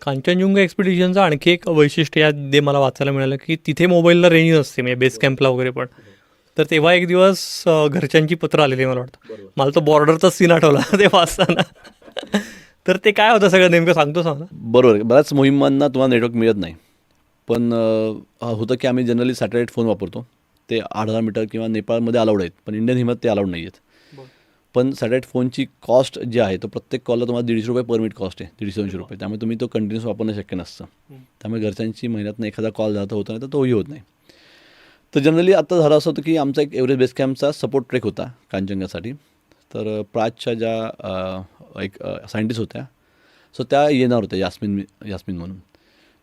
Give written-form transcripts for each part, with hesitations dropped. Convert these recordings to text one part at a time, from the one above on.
कांचनजुंगा एक्सपिडिशनचं आणखी एक वैशिष्ट्य यामध्ये मला वाचायला मिळालं की तिथे मोबाईलला रेंज नसते, म्हणजे बेस कॅम्पला वगैरे पण. तर तेव्हा एक दिवस घरच्यांची पत्र आलेली मला वाटतं. मला तो बॉर्डरचाच सीन आठवला ते वाचताना. तर ते काय होतं सगळं नेमकं सांगतोस मला? बरोबर आहे. बऱ्याच मोहिमांना तुम्हाला नेटवर्क मिळत नाही. पण होतं की आम्ही जनरली सॅटेलाईट फोन वापरतो. ते 8,000 मीटर किंवा नेपाळमध्ये अलाउड आहेत, पण इंडियन हिमत ते अलाउड नाही आहेत. पण सॅटेलाईट फोनची कॉस्ट जी आहे तो प्रत्येक कॉलला तुम्हाला ₹150 पर मिनिट कॉस्ट आहे, ₹150-200. त्यामुळे तुम्ही तो कंटिन्यूस वापरणं शक्य नसतं. त्यामुळे घरच्यांची महिन्यातनं एखादा कॉल झाला तर होतं, नाही तर तोही होत नाही. तर जनरली आता झालं असं होतं की आमचा एक एव्हरेस्ट बेस कॅम्पचा सपोर्ट ट्रेक होता कांचनजंगासाठी. तर प्राजच्या ज्या एक सायंटिस्ट होत्या, सो त्या येणार होत्या, यास्मिन म्हणून.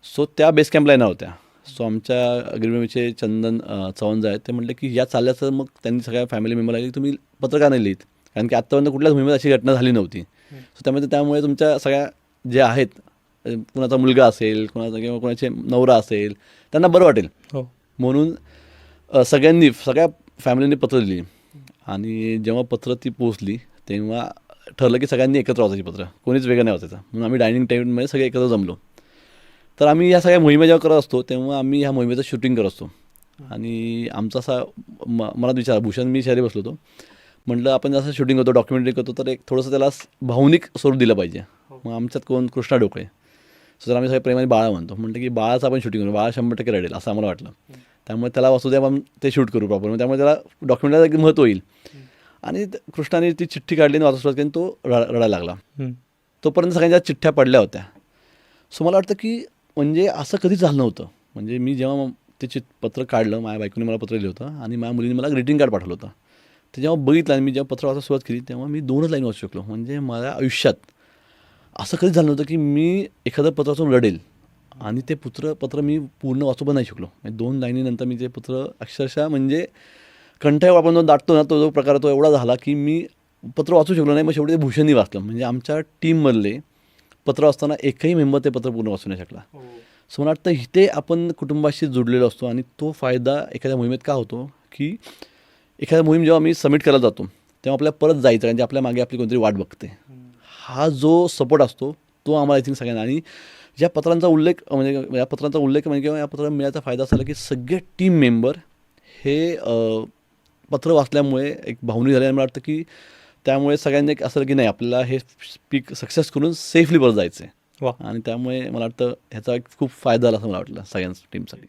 सो त्या बेस कॅम्पला येणार होत्या. सो आमच्या अग्रिमेंटचे चंदन चव्हाण जे आहेत ते म्हटले की या चालल्या, तर मग त्यांनी सगळ्या फॅमिली मेंबरला की तुम्ही पत्रकार नाही लिहित, कारण की आत्तापर्यंत कुठल्याच मोहिमेत अशी घटना झाली नव्हती. सो त्यामुळे तुमच्या सगळ्या जे आहेत, कुणाचा मुलगा असेल, कुणाचा किंवा कुणाचे नवरा असेल, त्यांना बरं वाटेल. म्हणून सगळ्यांनी, सगळ्या फॅमिलीने पत्र दिली. आणि जेव्हा पत्र ती पोचली तेव्हा ठरलं की सगळ्यांनी एकत्र वाचायची पत्र, कोणीच वेगळं नाही वाचायचं. म्हणून आम्ही डायनिंग टेबलमध्ये सगळे एकत्र जमलो. तर आम्ही ह्या सगळ्या मोहिमा जेव्हा करत असतो तेव्हा आम्ही ह्या मोहिमेचं शूटिंग करत असतो. आणि आमचा असा मला विचार, भूषण मी शेजारी बसलो होतो, म्हटलं आपण जसं शूटिंग करतो, डॉक्युमेंटरी करतो, तर एक थोडंसं त्याला भावनिक स्वरूप दिलं पाहिजे. मग आमच्यात कोण कृष्णा डोकळे, सो तर आम्ही सगळे प्रेमाने बाळा म्हणतो. म्हटलं की बाळाचं आपण शूटिंग करू, बाळा 100% रडेल असं आम्हाला वाटलं. त्यामुळे त्याला वाचू द्या, आपण ते शूट करू प्रॉपर, त्यामुळे त्याला डॉक्युमेंटला एक महत्त्व होईल. आणि कृष्णाने ती चिठ्ठी काढली आणि वाचू सुरुवात केली, तो रडायला लागला. तोपर्यंत सगळ्यांच्या चिठ्ठ्या पडल्या होत्या. सो मला वाटतं की म्हणजे असं कधीच झालं नव्हतं. म्हणजे मी जेव्हा ते पत्र काढलं, माझ्या बायकोने मला पत्र लिहिलं होतं आणि माझ्या मुलीने मला ग्रीटिंग कार्ड पाठवलं होतं. ते जेव्हा बघितलं आणि मी जेव्हा पत्र वाचायला सुरुवात केली तेव्हा मी 2च लाईन वाचू शकलो. म्हणजे माझ्या आयुष्यात असं कधीच झालं नव्हतं की मी एखादं पत्र वाचून रडेल आणि ते पत्र मी पूर्ण वाचू पण नाही शकलो. म्हणजे 2 लाईनीनंतर मी ते पत्र अक्षरशः म्हणजे कंठावर आपण जो दाटतो ना, तो जो प्रकार तो एवढा झाला की मी पत्र वाचू शकलो नाही. मग शेवटी ते भूषणनी वाचलं. म्हणजे आमच्या टीममधले पत्र वाचताना एकही मेंबर ते पत्र पूर्ण वाचू नाही शकला. सो मला वाटतं इथे आपण कुटुंबाशी जोडलेलो असतो आणि तो फायदा एखाद्या मोहिमेत का होतो की एखाद्या मोहीम जेव्हा आम्ही सबमिट करायला जातो तेव्हा आपल्याला परत जायचं, म्हणजे आपल्या मागे आपली कोणतरी वाट बघते. हा जो सपोर्ट असतो तो आम्हाला आय थिंक सगळ्यांना. आणि या पत्रांचा उल्लेख म्हणजे किंवा या पत्राला मिळायचा फायदा असा की सगळे टीम मेंबर हे पत्र वाचल्यामुळे एक भावनिक झाले. मला वाटतं की त्यामुळे सगळ्यांनी एक असं की नाही, आपल्याला हे पीक सक्सेस करून सेफली परत जायचं आहे. आणि त्यामुळे मला वाटतं ह्याचा एक खूप फायदा झाला असं मला वाटलं सगळ्यांच टीमसाठी.